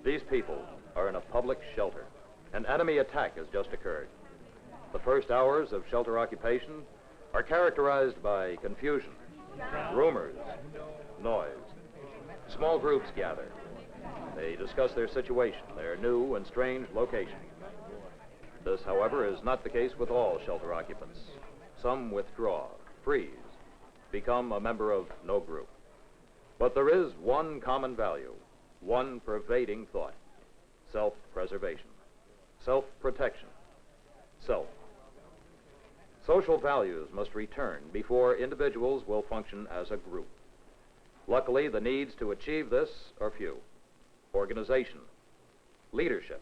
These people are in a public shelter. An enemy attack has just occurred. The first hours of shelter occupation are characterized by confusion, rumors, noise. Small groups gather. They discuss their situation, their new and strange location. This, however, is not the case with all shelter occupants. Some withdraw, freeze, become a member of no group. But there is one common value, one pervading thought: self-preservation, self-protection, self. Social values must return before individuals will function as a group. Luckily, the needs to achieve this are few: organization, leadership,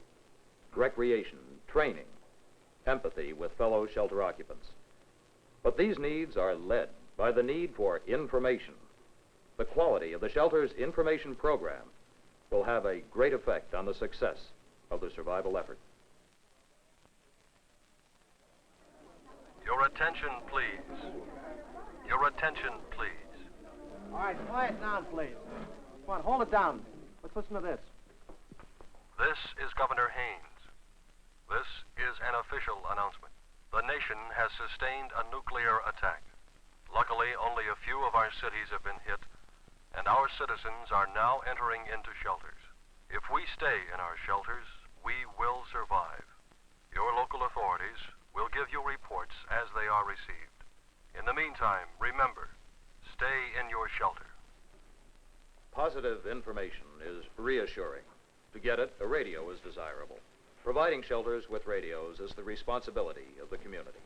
recreation, training, empathy with fellow shelter occupants. But these needs are led by the need for information. The quality of the shelter's information program will have a great effect on the success of the survival effort. Your attention, please. Your attention, please. All right, quiet down, please. Come on, hold it down. Let's listen to this. This is Governor Haynes. This is an official announcement. The nation has sustained a nuclear attack. Luckily, only a few of our cities have been hit, and our citizens are now entering into shelters. If we stay in our shelters, we will survive. Your local authorities will give you reports as they are received. In the meantime, remember, stay in your shelter. Positive information is reassuring. To get it, a radio is desirable. Providing shelters with radios is the responsibility of the community.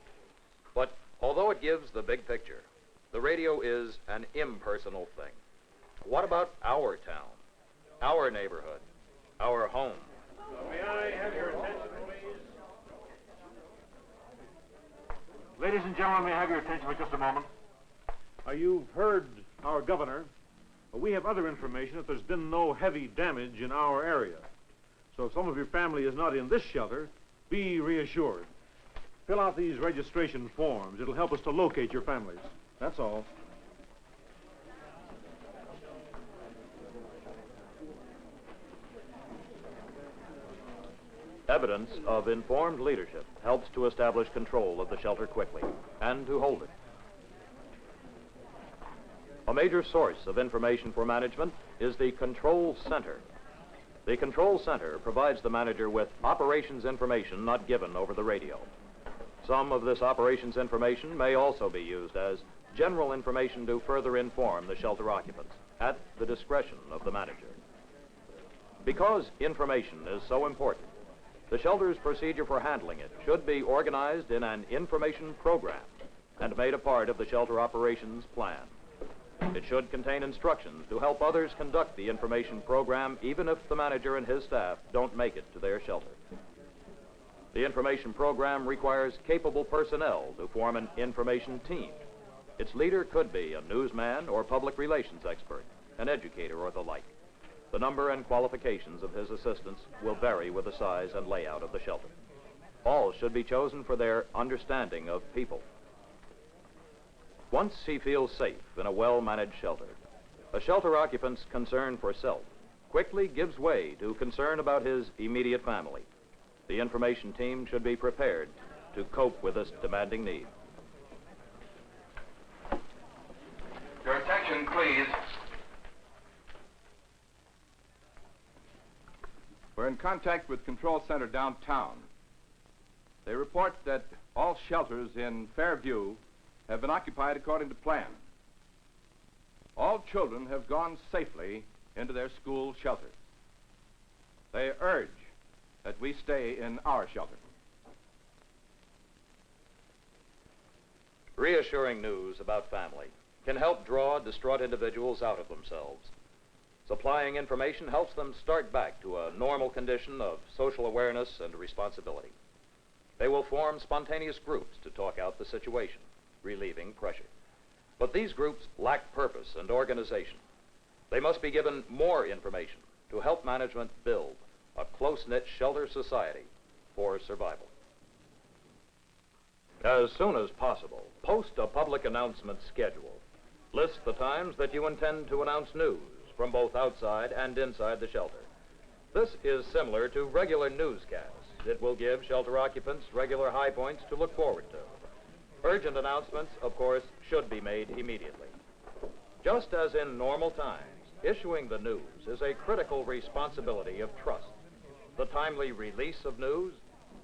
But although it gives the big picture, the radio is an impersonal thing. What about our town, our neighborhood, our home? May I have your attention, please? Ladies and gentlemen, may I have your attention for just a moment? You've heard our governor. We have other information that there's been no heavy damage in our area. So if some of your family is not in this shelter, be reassured. Fill out these registration forms. It'll help us to locate your families. That's all. Evidence of informed leadership helps to establish control of the shelter quickly and to hold it. A major source of information for management is the control center. The control center provides the manager with operations information not given over the radio. Some of this operations information may also be used as general information to further inform the shelter occupants at the discretion of the manager. Because information is so important, the shelter's procedure for handling it should be organized in an information program and made a part of the shelter operations plan. It should contain instructions to help others conduct the information program, even if the manager and his staff don't make it to their shelter. The information program requires capable personnel to form an information team. Its leader could be a newsman or public relations expert, an educator or the like. The number and qualifications of his assistants will vary with the size and layout of the shelter. All should be chosen for their understanding of people. Once he feels safe in a well-managed shelter, a shelter occupant's concern for self quickly gives way to concern about his immediate family. The information team should be prepared to cope with this demanding need. Your attention, please. We're in contact with Control Center downtown. They report that all shelters in Fairview have been occupied according to plan. All children have gone safely into their school shelters. They urge that we stay in our shelter. Reassuring news about family can help draw distraught individuals out of themselves. Supplying information helps them start back to a normal condition of social awareness and responsibility. They will form spontaneous groups to talk out the situation, relieving pressure. But these groups lack purpose and organization. They must be given more information to help management build a close-knit shelter society for survival. As soon as possible, post a public announcement schedule. List the times that you intend to announce news from both outside and inside the shelter. This is similar to regular newscasts. It will give shelter occupants regular high points to look forward to. Urgent announcements, of course, should be made immediately. Just as in normal times, issuing the news is a critical responsibility of trust. The timely release of news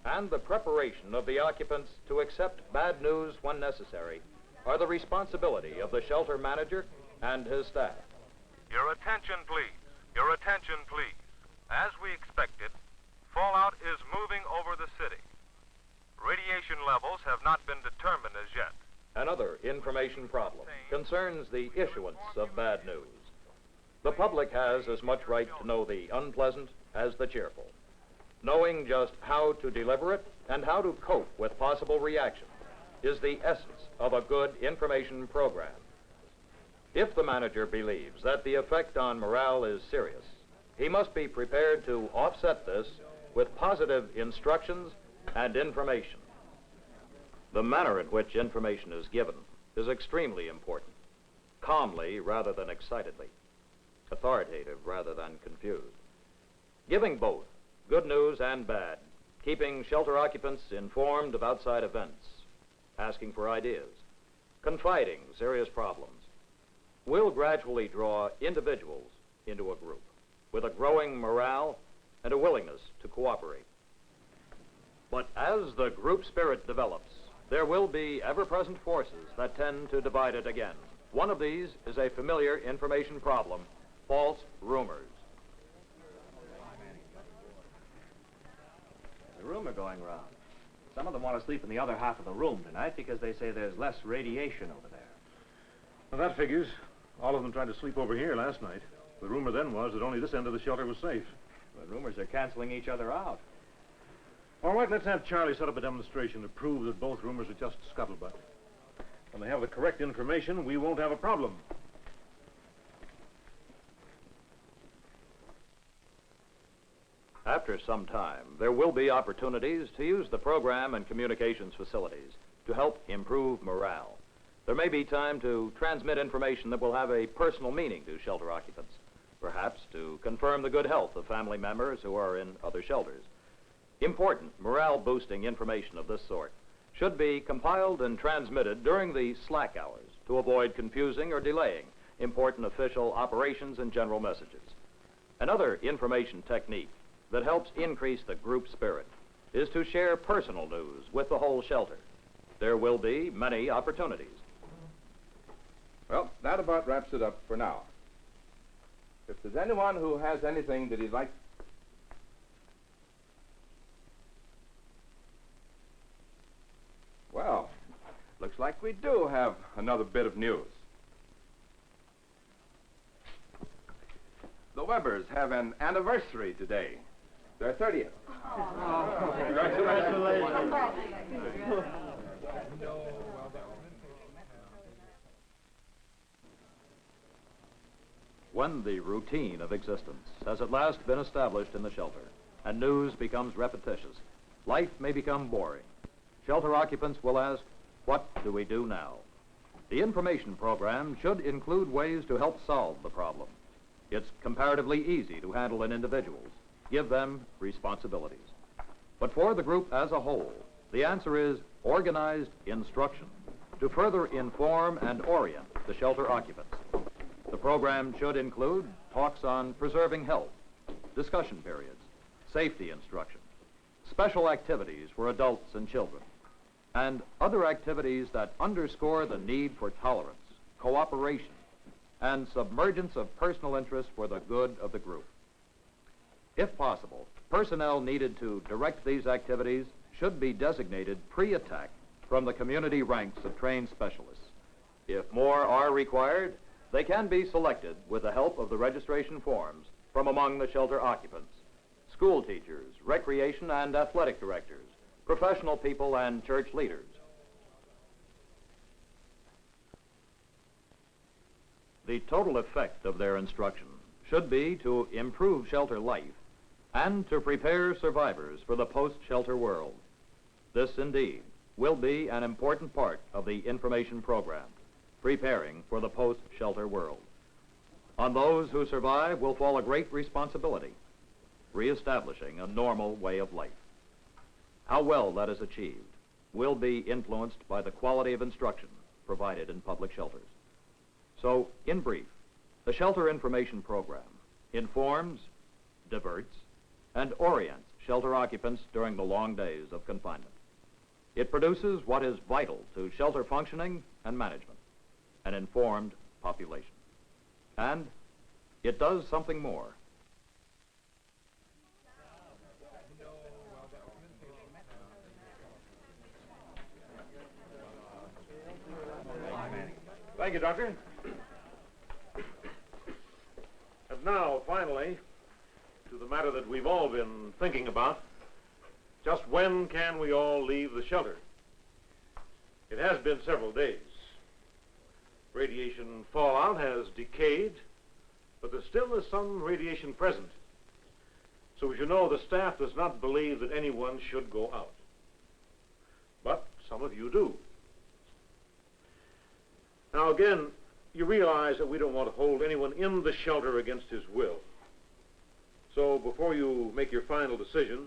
and the preparation of the occupants to accept bad news when necessary are the responsibility of the shelter manager and his staff. Your attention, please. Your attention, please. As we expected, fallout is moving over the city. Radiation levels have not been determined as yet. Another information problem concerns the issuance of bad news. The public has as much right to know the unpleasant as the cheerful. Knowing just how to deliver it and how to cope with possible reaction is the essence of a good information program. If the manager believes that the effect on morale is serious, he must be prepared to offset this with positive instructions and information. The manner in which information is given is extremely important. Calmly rather than excitedly. Authoritative rather than confused. Giving both good news and bad. Keeping shelter occupants informed of outside events. Asking for ideas. Confiding serious problems. Will gradually draw individuals into a group with a growing morale and a willingness to cooperate. But as the group spirit develops, there will be ever-present forces that tend to divide it again. One of these is a familiar information problem, false rumors. There's a rumor going around. Some of them want to sleep in the other half of the room tonight because they say there's less radiation over there. Well, that figures. All of them tried to sleep over here last night. The rumor then was that only this end of the shelter was safe. The rumors are canceling each other out. All right, let's have Charlie set up a demonstration to prove that both rumors are just scuttlebutt. When they have the correct information, we won't have a problem. After some time, there will be opportunities to use the program and communications facilities to help improve morale. There may be time to transmit information that will have a personal meaning to shelter occupants, perhaps to confirm the good health of family members who are in other shelters. Important morale-boosting information of this sort should be compiled and transmitted during the slack hours to avoid confusing or delaying important official operations and general messages. Another information technique that helps increase the group spirit is to share personal news with the whole shelter. There will be many opportunities. Well, that about wraps it up for now. If there's anyone who has anything that he'd like... Well, looks like we do have another bit of news. The Webbers have an anniversary today. Their 30th. Oh. Congratulations. When the routine of existence has at last been established in the shelter and news becomes repetitious, life may become boring. Shelter occupants will ask, what do we do now? The information program should include ways to help solve the problem. It's comparatively easy to handle in individuals. Give them responsibilities. But for the group as a whole, the answer is organized instruction to further inform and orient the shelter occupants. The program should include talks on preserving health, discussion periods, safety instruction, special activities for adults and children, and other activities that underscore the need for tolerance, cooperation, and submergence of personal interest for the good of the group. If possible, personnel needed to direct these activities should be designated pre-attack from the community ranks of trained specialists. If more are required, they can be selected with the help of the registration forms from among the shelter occupants, school teachers, recreation and athletic directors, professional people, and church leaders. The total effect of their instruction should be to improve shelter life and to prepare survivors for the post-shelter world. This, indeed, will be an important part of the information program, preparing for the post-shelter world. On those who survive will fall a great responsibility. reestablishing a normal way of life. How well that is achieved will be influenced by the quality of instruction provided in public shelters. So, in brief, the Shelter Information Program informs, diverts, and orients shelter occupants during the long days of confinement. It produces what is vital to shelter functioning and management, an informed population. And it does something more. Thank you, Doctor. And now, finally, to the matter that we've all been thinking about. Just when can we all leave the shelter? It has been several days. Radiation fallout has decayed, but there still is some radiation present. So as you know, the staff does not believe that anyone should go out. But some of you do. Now again, you realize that we don't want to hold anyone in the shelter against his will. So before you make your final decision,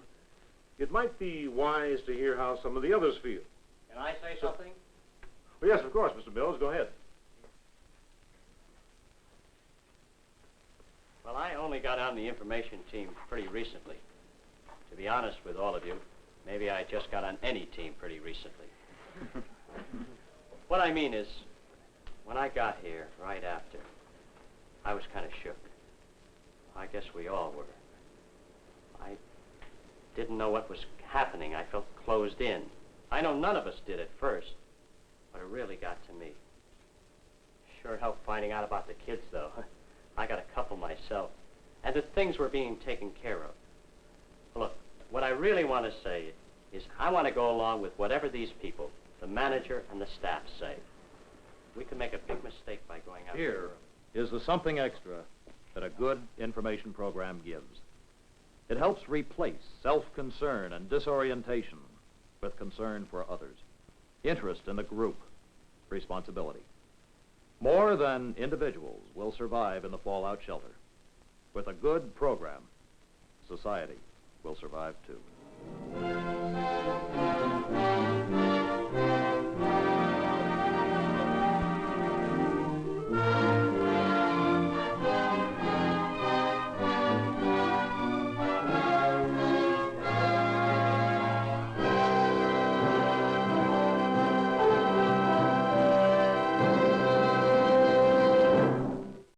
it might be wise to hear how some of the others feel. Can I say something? Oh, yes, of course, Mr. Mills. Go ahead. Well, I only got on the information team pretty recently. To be honest with all of you, maybe I just got on any team pretty recently. What I mean is, when I got here right after, I was kind of shook. I guess we all were. I didn't know what was happening. I felt closed in. I know none of us did at first, but it really got to me. Sure helped finding out about the kids, though. I got a couple myself, and that things were being taken care of. Look, what I really want to say is I want to go along with whatever these people, the manager and the staff, say. We could make a big mistake by going out Here is the something extra that a good information program gives. It helps replace self-concern and disorientation with concern for others, interest in the group, responsibility. More than individuals will survive in the fallout shelter. With a good program, society will survive too.